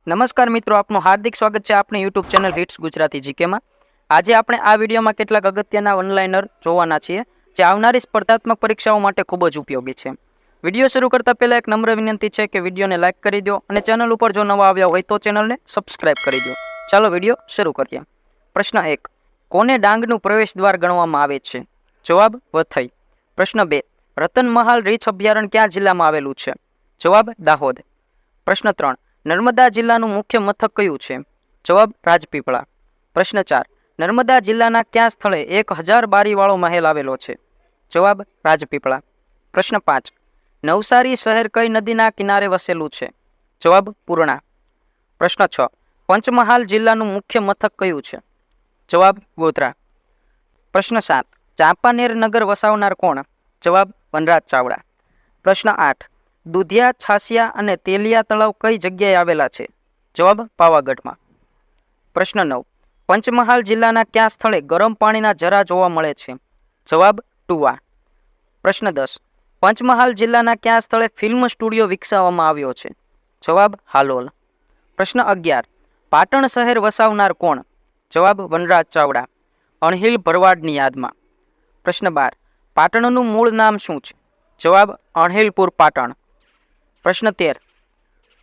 નમસ્કાર મિત્રો, આપનું હાર્દિક સ્વાગત છે આપણી યુટ્યુબ ચેનલ હિટ્સ ગુજરાતી જીકેમાં। આજે આપણે આ વિડીયોમાં કેટલાક અગત્યના વનલાઇનર જોવાના છીએ જે આવનારી સ્પર્ધાત્મક પરીક્ષાઓ માટે ખૂબ જ ઉપયોગી છે। વિડીયો શરૂ કરતા પહેલા એક નમ્ર વિનંતી છે કે વિડીયોને લાઇક કરી દો અને ચેનલ ઉપર જો નવા આવ્યા હોય તો ચેનલને સબસ્ક્રાઇબ કરી દો। ચાલો વિડીયો શરૂ કરીએ। પ્રશ્ન 1, કોને ડાંગનું પ્રવેશ દ્વાર ગણવામાં આવે છે? જવાબ વથઈ। પ્રશ્ન 2, રતનમહાલ રીંછ અભયારણ્ય કયા જિલ્લામાં આવેલું છે? જવાબ દાહોદ। પ્રશ્ન 3, નર્મદા જિલ્લાનું મુખ્ય મથક કયું છે? જવાબ રાજપીપળા। પ્રશ્ન 4, નર્મદા જિલ્લાના કયા સ્થળે 1000 બારીવાળો મહેલ આવેલો છે? જવાબ રાજપીપળા। પ્રશ્ન 5, નવસારી શહેર કઈ નદીના કિનારે વસેલું છે? જવાબ પૂર્ણા। પ્રશ્ન 6, પંચમહાલ જિલ્લાનું મુખ્ય મથક કયું છે? જવાબ ગોધરા। પ્રશ્ન 7, ચાંપાનેર નગર વસાવનાર કોણ? જવાબ વનરાજ ચાવડા। પ્રશ્ન 8, દુધિયા, છાસિયા અને તેલિયા તળાવ કઈ જગ્યાએ આવેલા છે? જવાબ પાવાગઢમાં। પ્રશ્ન 9, પંચમહાલ જિલ્લાના કયા સ્થળે ગરમ પાણીના ઝરા જોવા મળે છે? જવાબ ટુવા। પ્રશ્ન 10, પંચમહાલ જિલ્લાના કયા સ્થળે ફિલ્મ સ્ટુડિયો વિકસાવવામાં આવ્યો છે? જવાબ હાલોલ। પ્રશ્ન 11, પાટણ શહેર વસાવનાર કોણ? જવાબ વનરાજ ચાવડા, અણહિલ ભરવાડની યાદમાં। પ્રશ્ન 12, પાટણનું મૂળ નામ શું છે? જવાબ અણહિલપુર પાટણ। પ્રશ્ન 13,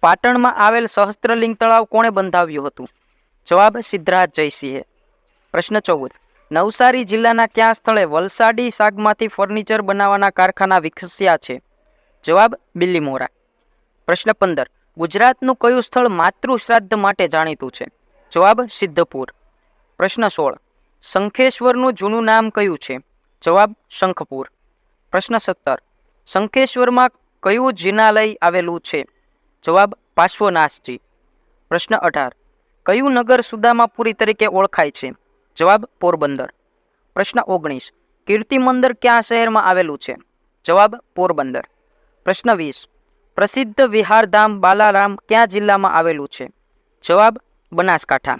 પાટણમાં આવેલ સહસ્ત્રલિંગ તળાવ કોણે બંધાવ્યું હતું? જવાબ સિદ્ધરાજ જયસિંહે। પ્રશ્ન 14, નવસારી જિલ્લાના કયા સ્થળે વલસાડી શાકમાંથી ફર્નિચર બનાવવાના કારખાના વિકસ્યા છે? જવાબ બિલીમોરા। પ્રશ્ન 15, ગુજરાતનું કયું સ્થળ માતૃશ્રાદ્ધ માટે જાણીતું છે? જવાબ સિદ્ધપુર। પ્રશ્ન 16, શંખેશ્વરનું જૂનું નામ કયું છે? જવાબ શંખપુર। પ્રશ્ન 17, શંખેશ્વરમાં કયું જિનાલય આવેલું છે? જવાબ પાર્શ્વનાથજી। પ્રશ્ન 18, કયું નગર સુદામાપુરી તરીકે ઓળખાય છે? જવાબ પોરબંદર। પ્રશ્ન 19, કીર્તિ મંદિર કયા શહેરમાં આવેલું છે? જવાબ પોરબંદર। પ્રશ્ન 20, પ્રસિદ્ધ વિહારધામ બાલારામ કયા જિલ્લામાં આવેલું છે? જવાબ બનાસકાંઠા।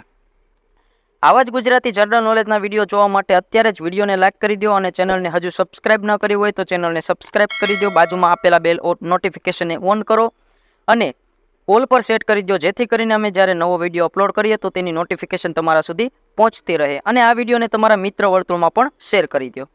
આવા જ ગુજરાતી જનરલ નોલેજના વિડીયો જોવા માટે અત્યારે જ વિડીયોને લાઇક કરી દો અને ચેનલને હજુ સબસ્ક્રાઇબ ન કરી હોય તો ચેનલને સબસ્ક્રાઇબ કરી દો। બાજુમાં આપેલા બેલ નોટિફિકેશનને ઓન કરો અને ઓલ પર સેટ કરી દો, જેથી કરીને અમે જ્યારે નવો વિડીયો અપલોડ કરીએ તો તેની નોટિફિકેશન તમારા સુધી પહોંચતી રહે। અને આ વિડીયોને તમારા મિત્ર વર્તુળમાં પણ શેર કરી દો।